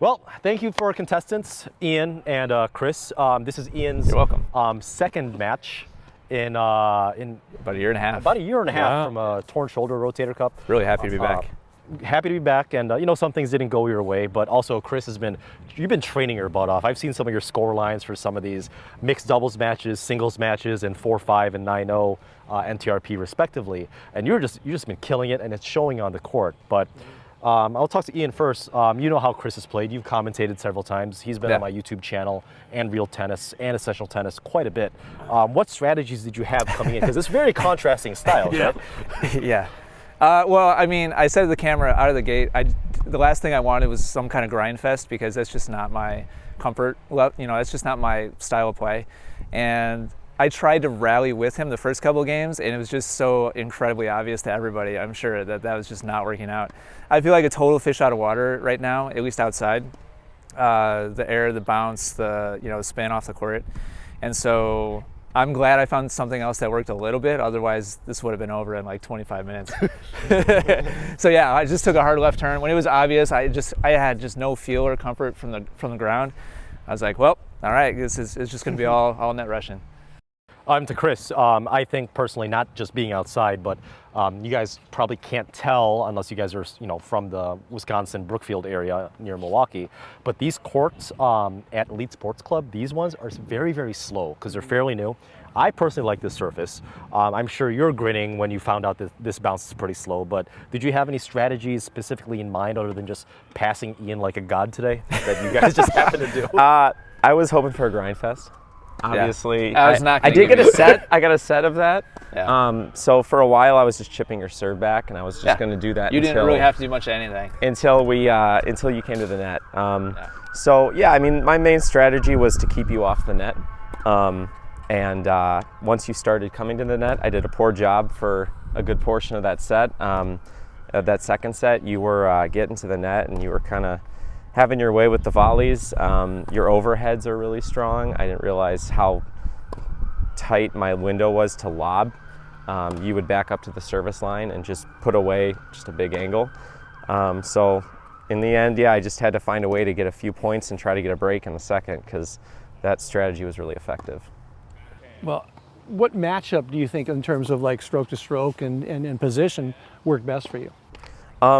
Well, thank you for our contestants, Ian and Chris. This is Ian's You're welcome. Second match in about a year and a half. About a year and a half from a torn shoulder rotator cuff. Really happy to be back. Happy to be back, and you know, some things didn't go your way, but also Chris you've been training your butt off. I've seen some of your score lines for some of these mixed doubles matches, singles matches, and 4.5 and 9.0 NTRP respectively, and you've just been killing it, and it's showing on the court. But I'll talk to Ian first. You know how Chris has played. You've commentated several times. He's been on my YouTube channel and Real Tennis and Essential Tennis quite a bit. What strategies did you have coming in? Because it's very contrasting styles, right? Yeah. Well, I mean, I said to the camera out of the gate, the last thing I wanted was some kind of grind fest, because that's just not my comfort. You know, that's just not my style of play. And I tried to rally with him the first couple of games, and it was just so incredibly obvious to everybody, I'm sure, that was just not working out. I feel like a total fish out of water right now, at least outside. The air, the bounce, the spin off the court. And so I'm glad I found something else that worked a little bit. Otherwise, this would have been over in like 25 minutes. So yeah, I just took a hard left turn. When it was obvious, I had just no feel or comfort from the ground. I was like, well, all right, it's just going to be all net rushing. To Chris, I think personally, not just being outside, but you guys probably can't tell unless you guys are, from the Wisconsin Brookfield area near Milwaukee. But these courts at Elite Sports Club, these ones are very, very slow because they're fairly new. I personally like this surface. I'm sure you're grinning when you found out that this bounce is pretty slow, but did you have any strategies specifically in mind other than just passing Ian like a god today that you guys just happened to do? I was hoping for a grind fest. Obviously, yeah. I did get a set. I got a set of that. Yeah. So for a while, I was just chipping your serve back, and I was just going to do that. You didn't really have to do much of anything until you came to the net. So yeah, I mean, my main strategy was to keep you off the net. And once you started coming to the net, I did a poor job for a good portion of that set. That second set, you were getting to the net, and you were kind of having your way with the volleys. Your overheads are really strong. I didn't realize how tight my window was to lob. You would back up to the service line and just put away just a big angle. So in the end, yeah, I just had to find a way to get a few points and try to get a break in the second, because that strategy was really effective. Well, what matchup do you think in terms of like stroke to stroke and position worked best for you?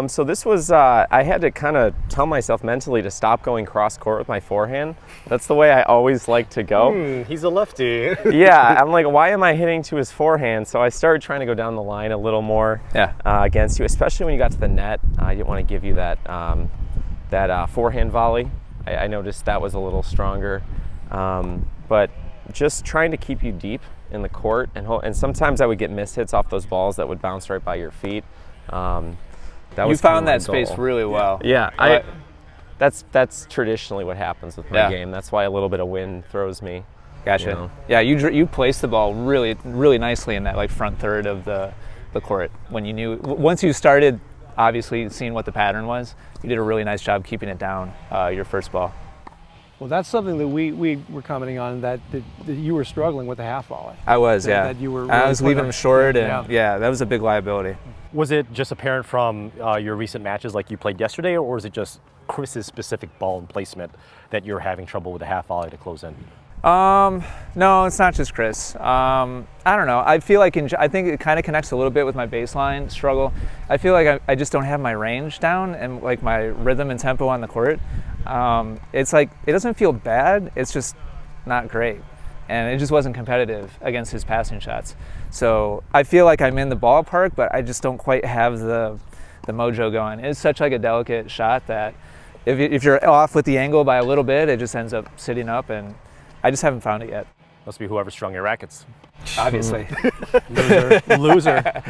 So this was, I had to kind of tell myself mentally to stop going cross court with my forehand. That's the way I always like to go. He's a lefty. Yeah, I'm like, why am I hitting to his forehand? So I started trying to go down the line a little more against you, especially when you got to the net. I didn't want to give you that forehand volley. I noticed that was a little stronger. But just trying to keep you deep in the court, and sometimes I would get miss hits off those balls that would bounce right by your feet. You found that space really well. Yeah, that's traditionally what happens with my game. That's why a little bit of wind throws me. Gotcha. Yeah, you placed the ball really, really nicely in that like front third of the court. Once you started, obviously seeing what the pattern was, you did a really nice job keeping it down your first ball. Well, that's something that we were commenting on, that you were struggling with the half volley. I was, That you were really I was leaving them short, and yeah, that was a big liability. Was it just apparent from your recent matches like you played yesterday, or is it just Chris's specific ball and placement that you're having trouble with the half volley to close in? No, it's not just Chris. I don't know. I feel like I think it kind of connects a little bit with my baseline struggle. I feel like I just don't have my range down and like my rhythm and tempo on the court. It's like, it doesn't feel bad. It's just not great. And it just wasn't competitive against his passing shots. So I feel like I'm in the ballpark, but I just don't quite have the mojo going. It's such like a delicate shot that if you're off with the angle by a little bit, it just ends up sitting up, and I just haven't found it yet. Must be whoever strung your rackets. Obviously. Loser.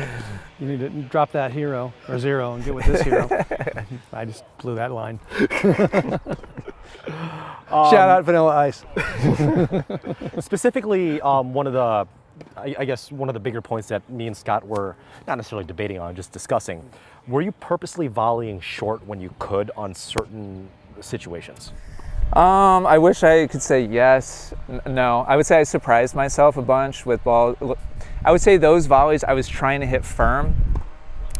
You need to drop that hero or zero and get with this hero. I just blew that line. Shout out Vanilla Ice. Specifically, one of the bigger points that me and Scott were not necessarily debating on, just discussing. Were you purposely volleying short when you could on certain situations? I wish I could say yes. No, I would say I surprised myself a bunch with ball. I would say those volleys I was trying to hit firm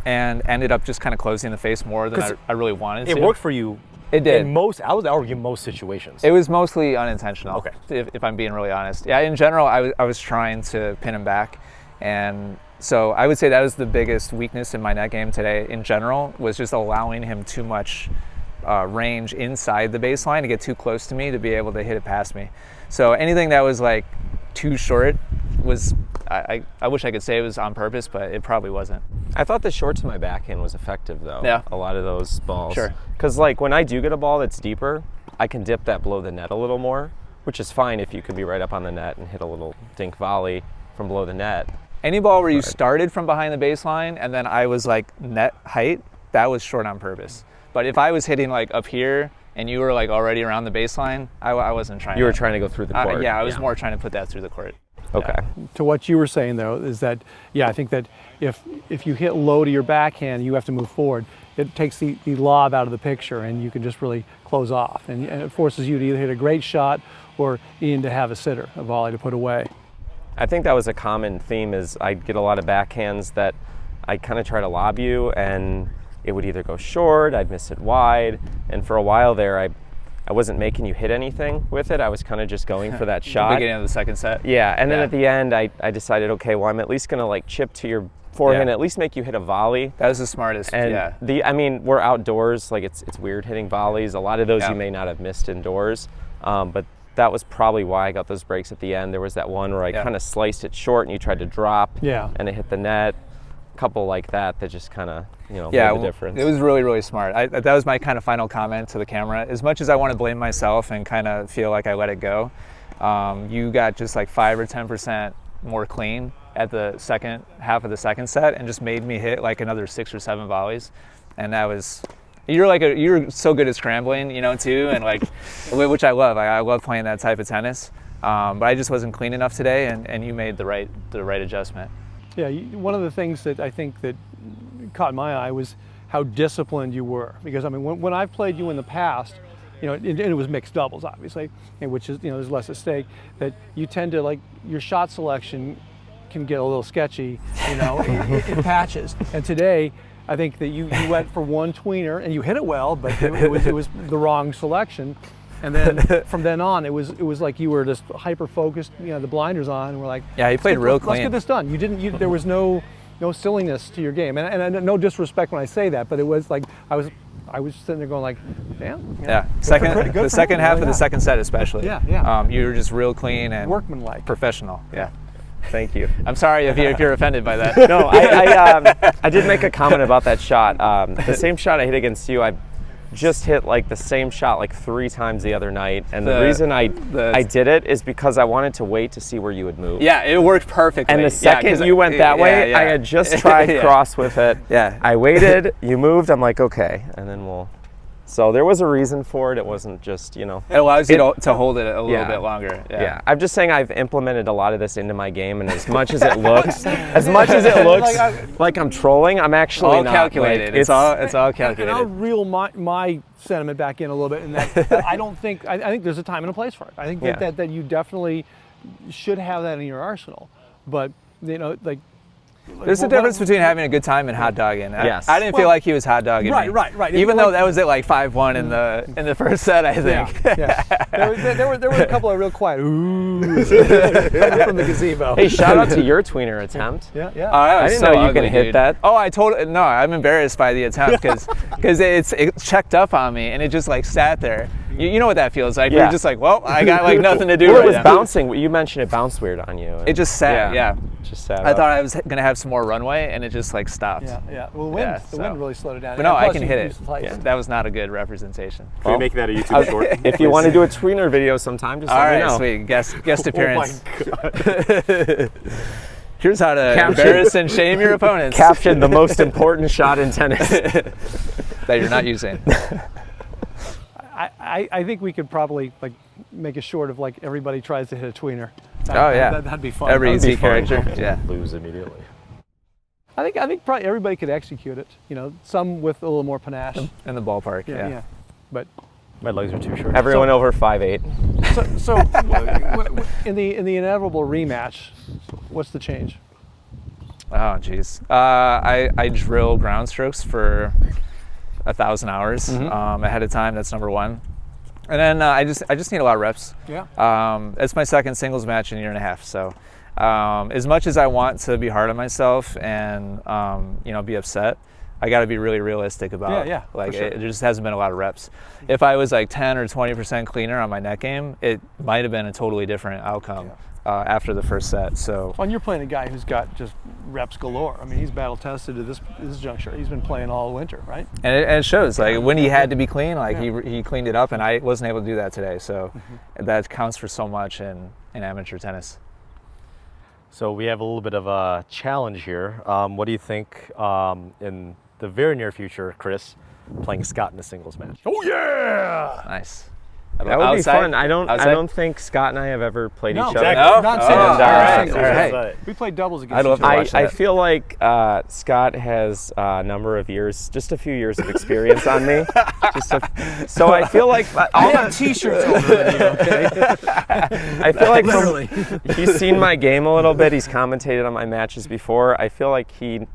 and ended up just kind of closing the face more than I really wanted to. It worked for you It did. I would argue most situations. It was mostly unintentional. Okay. If I'm being really honest. Yeah, in general, I was trying to pin him back. And so I would say that was the biggest weakness in my net game today in general, was just allowing him too much range inside the baseline to get too close to me to be able to hit it past me. So anything that was like too short was, I wish I could say it was on purpose, but it probably wasn't. I thought the short to my backhand was effective though. Yeah. A lot of those balls. Sure. Because like when I do get a ball that's deeper, I can dip that below the net a little more, which is fine if you could be right up on the net and hit a little dink volley from below the net. Any ball where you started from behind the baseline and then I was like net height, that was short on purpose. But if I was hitting like up here and you were like already around the baseline, I wasn't trying. You were trying to go through the court. Yeah, I was more trying to put that through the court. Okay. Yeah. To what you were saying though, is that, yeah, I think that if you hit low to your backhand, you have to move forward. It takes the lob out of the picture and you can just really close off. And it forces you to either hit a great shot or even to have a sitter, a volley to put away. I think that was a common theme, is I'd get a lot of backhands that I'd kind of try to lob you and it would either go short, I'd miss it wide, and for a while there I wasn't making you hit anything with it. I was kind of just going for that shot. The beginning of the second set. Yeah, and then at the end I decided, okay, well I'm at least gonna like chip to your forehand, at least make you hit a volley. That was the smartest. And I mean, we're outdoors, like it's weird hitting volleys. A lot of those you may not have missed indoors, but that was probably why I got those breaks at the end. There was that one where I kind of sliced it short and you tried to drop and it hit the net. A couple like that just kind of, made the difference. It was really, really smart. That was my kind of final comment to the camera. As much as I want to blame myself and kind of feel like I let it go, you got just like 5 or 10% more clean at the second half of the second set and just made me hit like another 6 or 7 volleys. And that was, you're so good at scrambling, too, and like, which I love. I love playing that type of tennis. But I just wasn't clean enough today, and you made the right adjustment. Yeah, one of the things that I think that caught my eye was how disciplined you were. Because I mean, when I've played you in the past, and it was mixed doubles, obviously, and which is, there's less at stake, that you tend to, like, your shot selection can get a little sketchy, in patches. And today, I think that you went for one tweener and you hit it well, but it was the wrong selection. And then from then on, it was like you were just hyper focused, the blinders on, and we're like, yeah, you played real clean. Let's get this done. There was no silliness to your game, and no disrespect when I say that, but it was like I was sitting there going like, damn. Yeah, the second half of the second set especially. Yeah. You were just real clean and workmanlike, professional. Yeah. Thank you. I'm sorry if you're offended by that. No, I did make a comment about that shot. The same shot I hit against you, I just hit like the same shot like 3 times the other night, and the reason I did it is because I wanted to wait to see where you would move. Yeah, it worked perfectly. And the second you went that way, I had just tried cross with it. Yeah. I waited, you moved, I'm like, okay, and then we'll. So there was a reason for it. It wasn't just, It allows you to hold it a little bit longer. Yeah. I'm just saying I've implemented a lot of this into my game, and as much as it looks, like I'm trolling, I'm actually all not. Calculated. Like, it's all calculated. And I'll reel my sentiment back in a little bit, in that I think there's a time and a place for it. I think that you definitely should have that in your arsenal, but there's a difference between having a good time and hot dogging. Yes. I didn't feel like he was hot dogging me. Right. Even though that was at like 5-1 in the first set, I think. Yeah. There were a couple of real quiet oohs from the gazebo. Hey, shout out to your tweener attempt. Yeah. I didn't know you could hit that. Oh, I'm embarrassed by the attempt because it checked up on me and it just like sat there. You know what that feels like. You're just like, well, I got like nothing to do well, right it was now. bouncing. You mentioned it bounced weird on you. It just sat, Just sat I up. thought I was going to have some more runway, and it just like stopped. Yeah. Well, the wind really slowed it down. But no, I can hit it. Yeah, that was not a good representation. Can we make that a YouTube short? If you want to do a tweener video sometime, just let me know. All right, sweet. Guest appearance. Oh my God. Here's how to embarrass and shame your opponents. Caption the most important shot in tennis that you're not using. I think we could probably like make a short of like everybody tries to hit a tweener. That'd be fun. Every easy character. Yeah. Lose immediately. I think probably everybody could execute it. Some with a little more panache. In the ballpark. Yeah. But my legs are too short. Everyone over 5'8". So in the inevitable rematch, what's the change? Oh, geez. I drill ground strokes for 1,000 hours ahead of time. That's number one. And then I just need a lot of reps. Yeah. It's my second singles match in a year and a half. So as much as I want to be hard on myself and be upset, I got to be really realistic about like sure. it just hasn't been a lot of reps. If I was like 10 or 20% cleaner on my net game, it might have been a totally different outcome after the first set. So Well, and you're playing a guy who's got just reps galore. I mean, he's battle tested to this juncture. He's been playing all winter, right? and it shows. Like when he had to be clean, like he cleaned it up, and I wasn't able to do that today. So that counts for so much in amateur tennis. So we have a little bit of a challenge here. What do you think in the very near future, Chris, playing Scott in a singles match? Oh yeah! Nice. That would be Outside? fun. I don't think Scott and I have ever played each other. No? Not Oh, singles. all right, Singles. all right. We played doubles against I'd love each to other. watch I that. feel like Scott has a number of years, just a few years of experience on me. So I feel like I have t-shirts over it, okay? I feel like Literally. he's seen my game a little bit. He's commentated on my matches before. I feel like he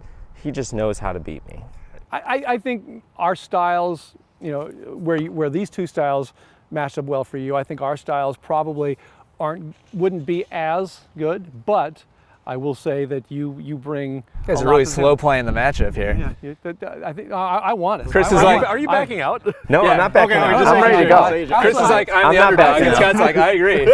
just knows how to beat me. I think our styles, where these two styles match up well for you, I think our styles probably wouldn't be as good, but I will say that you bring. You guys a are lot really to slow playing the matchup here. I think I want it. Chris is I- like- Are you backing out? No, I'm not backing Okay, out. we're just I'm ready to go. Chris is like, I'm I'm the not underdog, backing and out. Scott's like, I agree.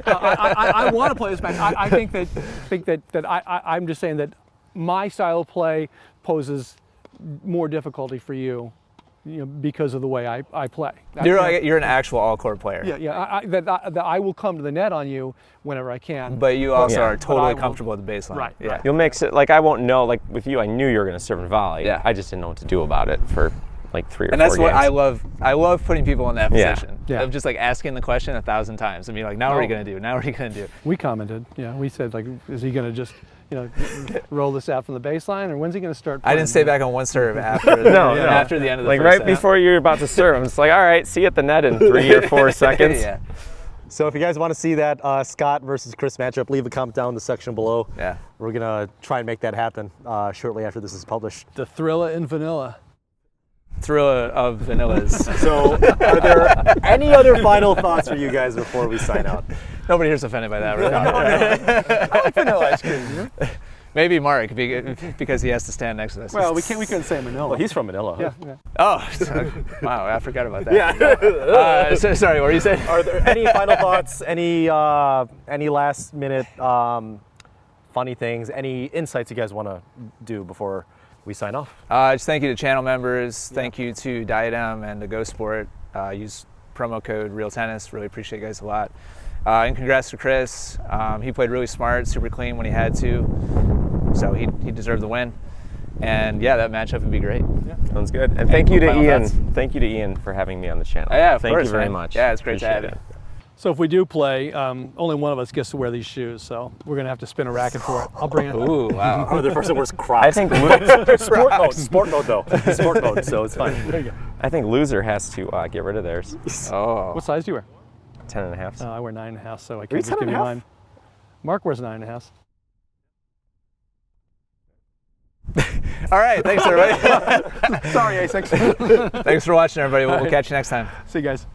I want to play this match. I think that I'm just saying that my style of play poses more difficulty for you, because of the way I play. You're an actual all-court player. That I will come to the net on you whenever I can. But you also Yeah. are But I totally will- comfortable with the baseline. Right, Yeah. right. You'll mix it. Like I won't know. Like with you, I knew you were going to serve and volley. Yeah. I just didn't know what to do about it for like 3 or 4 And that's games. what I love. I love putting people in that Yeah. position. Yeah. Of just like asking the question 1,000 times and being like, now what are you going to do? Now what are you going to do? We commented. We said, like, is he going to just roll this out from the baseline, or when's he going to start? I didn't stay back on one serve after No. after the end of the Like first right set. before you're about to serve, I'm just like, all right, see you at the net in 3 or 4 seconds. Yeah. So if you guys want to see that Scott versus Chris matchup, leave a comment down in the section below. Yeah. We're going to try and make that happen shortly after this is published. The Thrilla and Vanilla. Thrill of vanillas. So are there any other final thoughts for you guys before we sign out? Nobody here's offended by that, really. I like vanilla ice cream. Maybe Mark, because he has to stand next to us. Well, we couldn't say Manila. Well, he's from Manila. Huh? yeah. Oh, wow, I forgot about that. Yeah. Sorry, what were you saying? Are there any final thoughts? Any last minute funny things? Any insights you guys want to do before we sign off? Just thank you to channel members. Thank you to ADDICT and to Go Sport. Use promo code RealTennis. Really appreciate you guys a lot. And congrats to Chris. He played really smart, super clean when he had to. So he deserved the win. And yeah, that matchup would be great. Sounds good. And thank you to final Ian. thoughts? Thank you to Ian for having me on the channel. Yeah, of thank course, you very man. much. Yeah, it's great to have Appreciate you. it. So if we do play, only one of us gets to wear these shoes. So we're going to have to spin a racket for it. I'll bring it. Ooh, wow. Oh, the person wears Crocs. I think Sport mode though. Sport mode, so it's fine. There you go. I think loser has to get rid of theirs. Oh. What size do you wear? 10.5. I wear 9.5, so I you can just give you 10.5? mine. Mark wears 9.5. All right, thanks everybody. Sorry, A6. Thanks for watching, everybody. We'll catch you next time. See you guys.